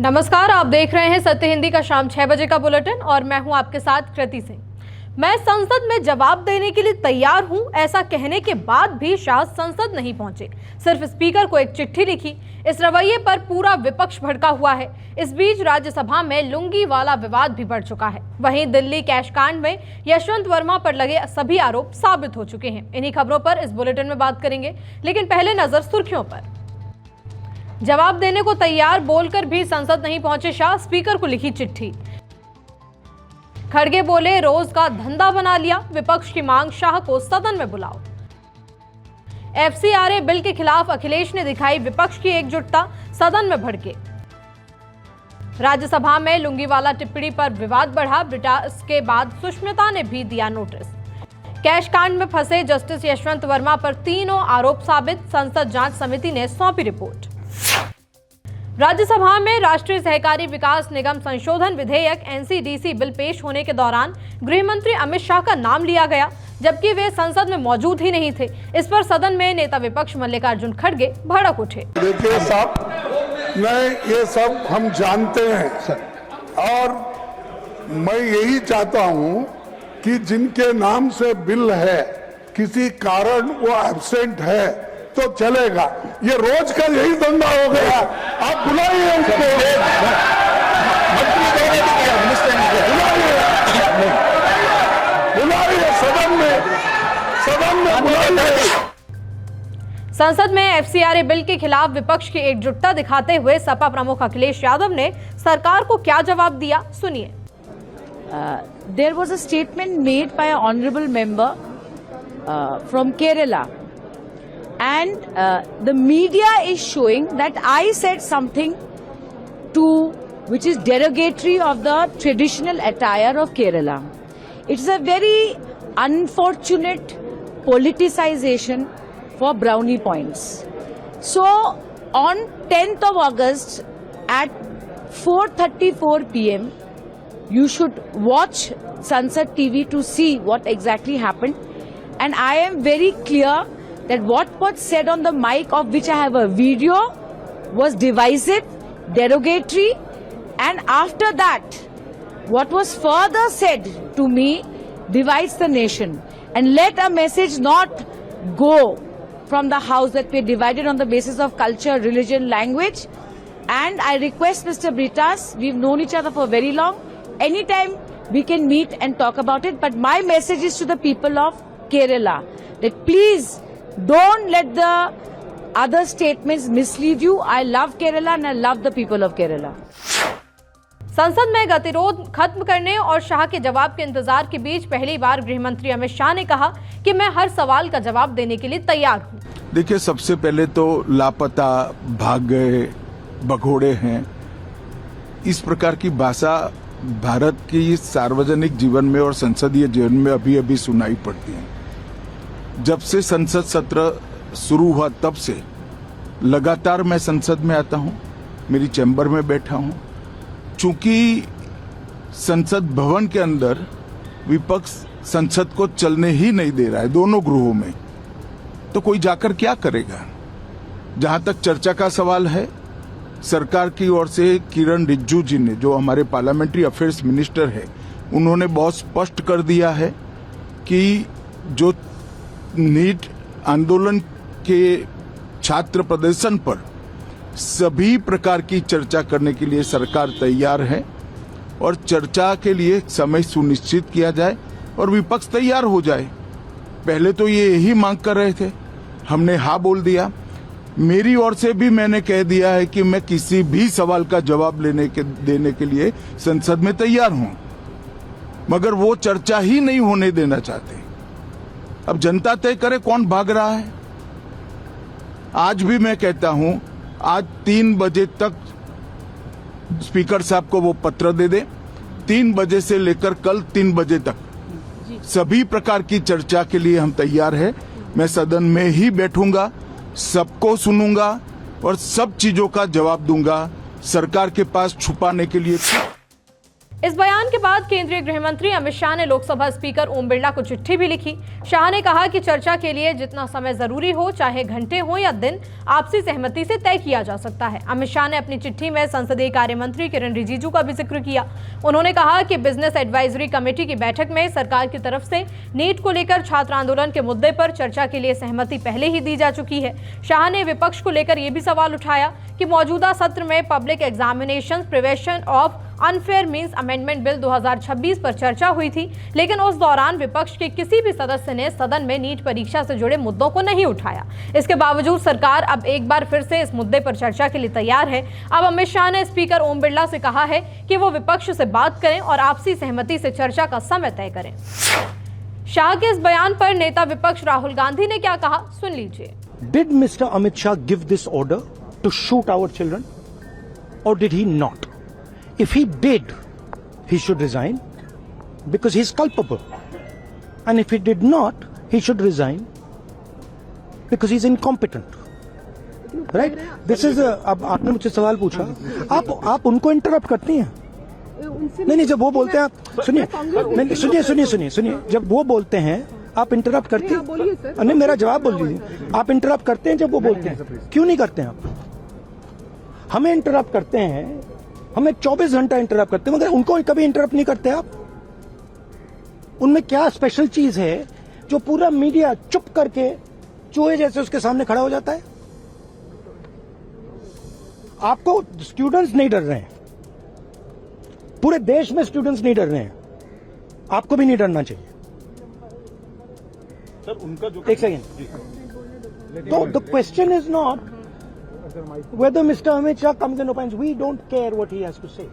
नमस्कार, आप देख रहे हैं सत्य हिंदी का शाम 6 बजे का बुलेटिन और मैं हूं आपके साथ कृति सिंह। मैं संसद में जवाब देने के लिए तैयार हूं, ऐसा कहने के बाद भी शाह संसद नहीं पहुंचे, सिर्फ स्पीकर को एक चिट्ठी लिखी। इस रवैये पर पूरा विपक्ष भड़का हुआ है। इस बीच राज्यसभा में लुंगी वाला विवाद भी बढ़ चुका है। वहीं दिल्ली कैश कांड में यशवंत वर्मा पर लगे सभी आरोप साबित हो चुके हैं। इन्हीं खबरों पर इस बुलेटिन में बात करेंगे, लेकिन पहले नजर सुर्खियों पर। जवाब देने को तैयार बोलकर भी संसद नहीं पहुंचे शाह, स्पीकर को लिखी चिट्ठी। खड़गे बोले, रोज का धंधा बना लिया, विपक्ष की मांग, शाह को सदन में बुलाओ। FCRA बिल के खिलाफ अखिलेश ने दिखाई विपक्ष की एकजुटता, सदन में भड़के। राज्यसभा में लुंगीवाला टिप्पणी पर विवाद बढ़ा, ब्रिटास के बाद सुष्मिता ने भी दिया नोटिस। कैश कांड में फंसे जस्टिस यशवंत वर्मा पर तीनों आरोप साबित, संसद जांच समिति ने सौंपी रिपोर्ट। राज्यसभा में राष्ट्रीय सहकारी विकास निगम संशोधन विधेयक NCDC बिल पेश होने के दौरान गृह मंत्री अमित शाह का नाम लिया गया, जबकि वे संसद में मौजूद ही नहीं थे। इस पर सदन में नेता विपक्ष मल्लिकार्जुन खड़गे भड़क उठे। देखिए साहब, ये सब हम जानते हैं और मैं यही चाहता हूं कि जिनके नाम से बिल है, किसी कारण वो एब्सेंट है तो चलेगा। ये रोज का यही धंधा हो गया। आप बुलाइए उसको, बुलाइए सदन में बुलाइए। संसद में FCRA बिल के खिलाफ विपक्ष की एकजुटता दिखाते हुए सपा प्रमुख अखिलेश यादव ने सरकार को क्या जवाब दिया, सुनिए। There was a statement made by an honorable member from Kerala. And the media is showing that I said something which is derogatory of the traditional attire of Kerala. It's a very unfortunate politicization for brownie points. So on 10th of August at 4:34 PM, you should watch Sansad TV to see what exactly happened. And I am very clear that what was said on the mic, of which I have a video, was divisive, derogatory, and after that, what was further said to me divides the nation. And let a message not go from the house that we are divided on the basis of culture, religion, language. And I request Mr. Britas, we've known each other for very long, anytime we can meet and talk about it. But my message is to the people of Kerala that please don't let the other statements mislead you. I love Kerala and I love the people of Kerala. संसद में गतिरोध खत्म करने और शाह के जवाब के इंतजार के बीच पहली बार गृह मंत्री अमित शाह ने कहा कि मैं हर सवाल का जवाब देने के लिए तैयार हूं। देखिए, सबसे पहले तो लापता, भाग गए, भगोड़े हैं, इस प्रकार की भाषा भारत की सार्वजनिक जीवन में और संसदीय जीवन में अभी अभी सुनाई पड़ती है। जब से संसद सत्र शुरू हुआ तब से लगातार मैं संसद में आता हूं, मेरी चैम्बर में बैठा हूं। चूंकि संसद भवन के अंदर विपक्ष संसद को चलने ही नहीं दे रहा है, दोनों गृहों में, तो कोई जाकर क्या करेगा। जहां तक चर्चा का सवाल है, सरकार की ओर से किरण रिजिजू जी ने, जो हमारे पार्लियामेंट्री अफेयर्स मिनिस्टर है, उन्होंने बहुत स्पष्ट कर दिया है कि जो नीट आंदोलन के छात्र प्रदर्शन पर सभी प्रकार की चर्चा करने के लिए सरकार तैयार है और चर्चा के लिए समय सुनिश्चित किया जाए और विपक्ष तैयार हो जाए। पहले तो ये यही मांग कर रहे थे, हमने हाँ बोल दिया। मेरी ओर से भी मैंने कह दिया है कि मैं किसी भी सवाल का जवाब देने के लिए संसद में तैयार हूं, मगर वो चर्चा ही नहीं होने देना चाहते। अब जनता तय करे कौन भाग रहा है। आज भी मैं कहता हूं, आज 3 बजे तक स्पीकर साहब को वो पत्र दे दे, 3 बजे से लेकर कल 3 बजे तक सभी प्रकार की चर्चा के लिए हम तैयार हैं। मैं सदन में ही बैठूंगा, सबको सुनूंगा और सब चीजों का जवाब दूंगा। सरकार के पास छुपाने के लिए इस बयान के बाद केंद्रीय गृह मंत्री अमित शाह ने लोकसभा स्पीकर ओम बिरला को चिट्ठी भी लिखी। शाह ने कहा कि चर्चा के लिए जितना समय जरूरी हो, चाहे घंटे हो या दिन, आपसी सहमति से तय किया जा सकता है। अमित शाह ने अपनी चिट्ठी में संसदीय कार्य मंत्री किरण रिजिजू का भी जिक्र किया। उन्होंने कहा कि बिजनेस एडवाइजरी कमेटी की बैठक में सरकार की तरफ से नीट को लेकर छात्र आंदोलन के मुद्दे पर चर्चा के लिए सहमति पहले ही दी जा चुकी है। शाह ने विपक्ष को लेकर यह भी सवाल उठाया कि मौजूदा सत्र में public examination prevention of unfair means amendment bill 2026 पर चर्चा हुई थी, लेकिन उस दौरान विपक्ष के किसी भी सदस्य ने सदन में नीट परीक्षा से जुड़े मुद्दों को नहीं उठाया। इसके बावजूद सरकार अब एक बार फिर से इस मुद्दे पर चर्चा के लिए तैयार है। अब अमित शाह ने स्पीकर ओम बिरला से कहा है कि वो विपक्ष से बात करें और आपसी सहमति से चर्चा का समय तय करें। शाह के इस बयान पर नेता विपक्ष राहुल गांधी ने क्या कहा, सुन लीजिए। Did Mr. Amit Shah give this order to shoot our children, or did he not? If he did, he should resign because he is culpable. And if he did not, he should resign because he is incompetent. Right? This is अब आपने मुझसे सवाल पूछा, आप उनको interrupt करती हैं। नहीं, जब वो बोलते हैं आप सुनिए, जब वो बोलते हैं आप इंटरप्ट करते हैं। नहीं, मेरा जवाब बोल दीजिए। आप इंटरप्ट करते हैं जब वो बोलते हैं, क्यों नहीं करते हैं आप? हमें इंटरप्ट करते हैं, हमें 24 घंटा इंटरप्ट करते हैं, मगर उनको कभी इंटरप्ट नहीं करते आप। उनमें क्या स्पेशल चीज है जो पूरा मीडिया चुप करके चूहे जैसे उसके सामने खड़ा हो जाता है? आपको स्टूडेंट्स नहीं डर रहे हैं, पूरे देश में स्टूडेंट्स नहीं डर रहे हैं, आपको भी नहीं डरना चाहिए। सर उनका जो एक सेकेंड, तो the question is not whether Mr. Amit Shah comes and opines. We don't care what he has to say.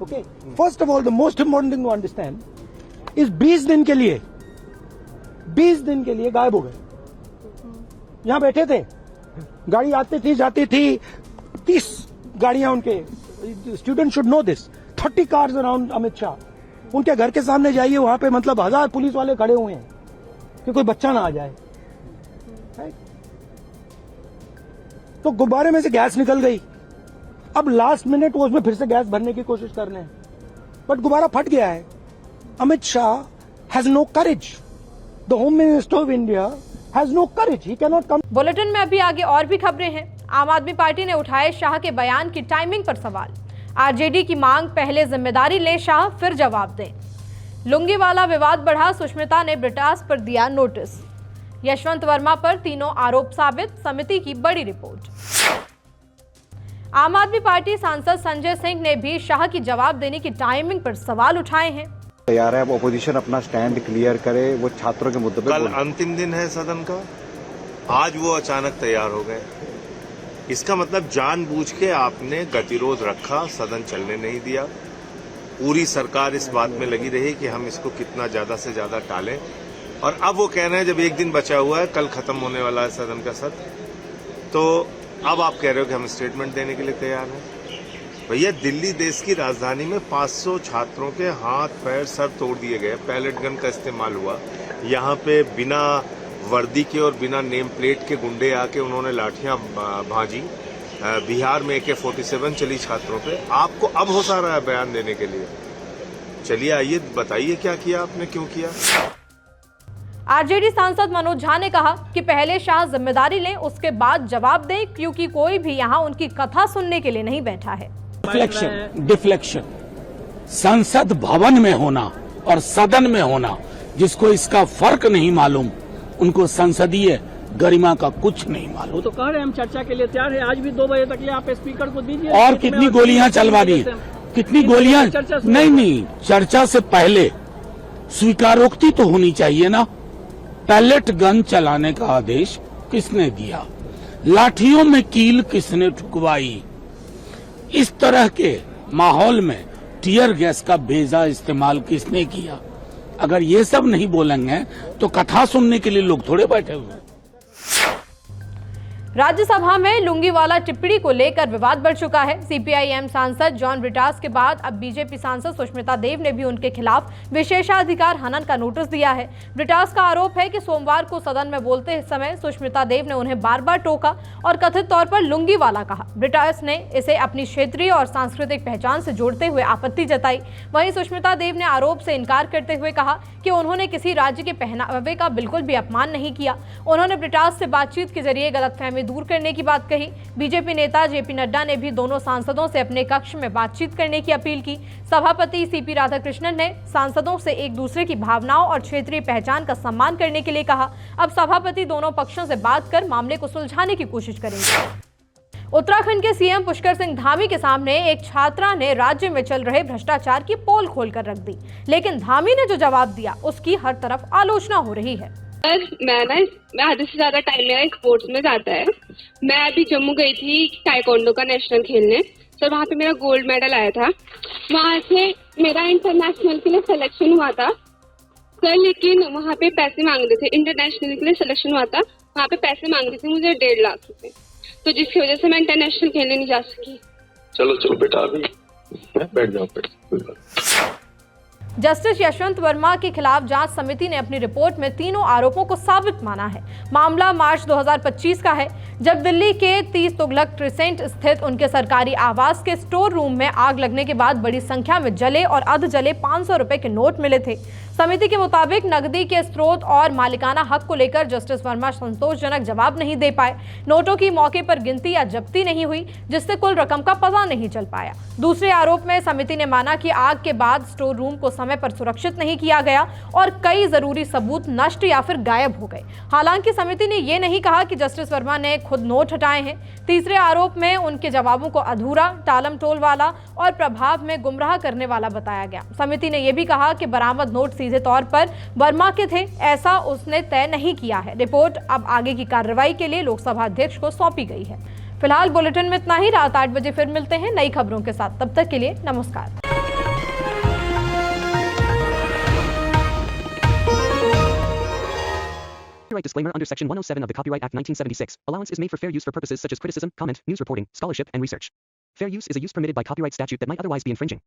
Okay? First of all, the most important thing to understand is 20 दिन के लिए गायब हो गए। यहां बैठे थे, गाड़ी आती थी जाती थी, 30 गाड़ियां उनके। Student should know this. 30 cars around Amit Shah. उनके घर के सामने जाइए, वहां पे मतलब 1000 पुलिस वाले खड़े हुए हैं कि कोई बच्चा ना आ जाए। तो गुब्बारे में से गैस निकल गई, अब लास्ट मिनट वो उसमें फिर से गैस भरने की कोशिश कर रहे हैं, बट गुब्बारा फट गया है। Amit Shah has no courage. The home minister of India has no courage, he can not come. Bulletin में अभी आगे और भी खबरें हैं। आम आदमी पार्टी ने उठाए शाह के बयान की टाइमिंग पर सवाल। आरजेडी की मांग, पहले जिम्मेदारी ले शाह फिर जवाब दें। लुंगी वाला विवाद बढ़ा, सुष्मिता ने ब्रिटास पर दिया नोटिस। यशवंत वर्मा पर तीनों आरोप साबित, समिति की बड़ी रिपोर्ट। आम आदमी पार्टी सांसद संजय सिंह ने भी शाह की जवाब देने की टाइमिंग पर सवाल उठाए हैं। तैयार है, अब अपोजिशन अपना स्टैंड क्लियर करे, वो छात्रों के मुद्दे पे। कल अंतिम दिन है सदन का, आज वो अचानक तैयार हो गए। इसका मतलब जानबूझ के आपने गतिरोध रखा, सदन चलने नहीं दिया। पूरी सरकार इस बात में लगी रही कि हम इसको कितना ज्यादा से ज्यादा टालें, और अब वो कह रहे हैं जब एक दिन बचा हुआ है, कल खत्म होने वाला है सदन का सत्र, तो अब आप कह रहे हो कि हम स्टेटमेंट देने के लिए तैयार हैं। भैया, दिल्ली देश की राजधानी में 500 छात्रों के हाथ पैर सर तोड़ दिए गए, पैलेट गन का इस्तेमाल हुआ। यहाँ पे बिना वर्दी के और बिना नेम प्लेट के गुंडे आके उन्होंने लाठियां भांजी। बिहार में AK-47 चली छात्रों पे। आपको अब हो सा रहा है बयान देने के लिए? चलिए आइए बताइए क्या किया आपने, क्यों किया। आरजेडी सांसद मनोज झा ने कहा कि पहले शाह जिम्मेदारी लें, उसके बाद जवाब दें, क्योंकि कोई भी यहां उनकी कथा सुनने के लिए नहीं बैठा है। डिफ्लेक्शन संसद भवन में होना और सदन में होना, जिसको इसका फर्क नहीं मालूम, उनको संसदीय गरिमा का कुछ नहीं मालूम। वो तो कह रहे हैं हम चर्चा के लिए तैयार है, आज भी 2 बजे तक ले आप स्पीकर को दीजिए। और कितनी गोलियां चलवा दी, कितनी गोलियां। नहीं, चर्चा से पहले स्वीकारोक्ति तो होनी चाहिए ना। पैलेट गन चलाने का आदेश किसने दिया? लाठियों में कील किसने ठुकवाई? इस तरह के माहौल में टीयर गैस का बेजा इस्तेमाल किसने किया? अगर ये सब नहीं बोलेंगे तो कथा सुनने के लिए लोग थोड़े बैठे हुए। राज्यसभा में लुंगीवाला टिप्पणी को लेकर विवाद बढ़ चुका है। सीपीआईएम सांसद जॉन ब्रिटास के बाद अब बीजेपी सांसद सुष्मिता देव ने भी उनके खिलाफ विशेषाधिकार हनन का नोटिस दिया है। ब्रिटास का आरोप है कि सोमवार को सदन में बोलते समय सुष्मिता देव ने उन्हें बार बार टोका और कथित तौर पर लुंगीवाला कहा। ब्रिटास ने इसे अपनी क्षेत्रीय और सांस्कृतिक पहचान से जोड़ते हुए आपत्ति जताई। वहीं सुष्मिता देव ने आरोप से इनकार करते हुए कहा कि उन्होंने किसी राज्य के पहनावे का बिल्कुल भी अपमान नहीं किया। उन्होंने ब्रिटास से बातचीत के जरिए गलतफहमी दूर करने की बात कही। बीजेपी नेता जेपी नड्डा ने भी दोनों सांसदों से अपने कक्ष में बातचीत करने की अपील की। सभापति सीपी राधाकृष्णन ने सांसदों से एक दूसरे की भावनाओं और क्षेत्रीय पहचान का सम्मान करने के लिए कहा। अब सभापति दोनों पक्षों से बात कर मामले को सुलझाने की कोशिश करेंगे। उत्तराखंड के सीएम पुष्कर सिंह धामी के सामने एक छात्रा ने राज्य में चल रहे भ्रष्टाचार की पोल खोलकर रख दी, लेकिन धामी ने जो जवाब दिया उसकी हर तरफ आलोचना हो रही है। मैं आधे से ज्यादा टाइम मेरा स्पोर्ट्स में जाता है। मैं अभी जम्मू गई थी ताइक्वांडो का नेशनल खेलने, तो वहाँ पे मेरा गोल्ड मेडल आया था। वहाँ से मेरा इंटरनेशनल के लिए सिलेक्शन हुआ था सर, लेकिन वहाँ पे पैसे मांग रहे थे। इंटरनेशनल के लिए सिलेक्शन हुआ था, वहाँ पे पैसे मांग रहे थे मुझे 1.5 लाख रुपए, तो जिसकी वजह से मैं इंटरनेशनल खेलने नहीं जा सकी। चलो बेटा, अभी बैठ जाओ। जस्टिस यशवंत वर्मा के खिलाफ जांच समिति ने अपनी रिपोर्ट में तीनों आरोपों को साबित माना है। मामला मार्च 2025 का है, जब दिल्ली के 30 तुगलक क्रिसेंट स्थित उनके सरकारी आवास के स्टोर रूम में आग लगने के बाद बड़ी संख्या में जले और अर्ध जले 500 रुपए के नोट मिले थे। समिति के मुताबिक नकदी के स्रोत और मालिकाना हक को लेकर जस्टिस वर्मा संतोषजनक जवाब नहीं दे पाए। नोटों की मौके पर गिनती या जब्ती नहीं हुई, जिससे कुल रकम का पता नहीं चल पाया। दूसरे आरोप में समिति ने माना कि आग के बाद स्टोर रूम को समय पर सुरक्षित नहीं किया गया और कई जरूरी सबूत नष्ट या फिर गायब हो गए। हालांकि समिति ने यह नहीं कहा कि जस्टिस वर्मा ने खुद नोट हटाए हैं। तीसरे आरोप में उनके जवाबों को अधूरा, टालम टोल वाला और प्रभाव में गुमराह करने वाला बताया गया। समिति ने यह भी कहा कि बरामद नोट सीधे तौर पर वर्मा के थे, ऐसा उसने तय नहीं किया है। रिपोर्ट अब आगे की कार्रवाई के लिए लोकसभा अध्यक्ष को सौंपी गई है। फिलहाल बुलेटिन में इतना ही। रात 8 बजे फिर मिलते हैं नई खबरों के साथ। तब तक के लिए नमस्कार। Disclaimer under Section 107 of the Copyright Act 1976. Allowance is made for fair use for purposes such as criticism, comment, news reporting, scholarship, and research. Fair use is a use permitted by copyright statute that might otherwise be infringing.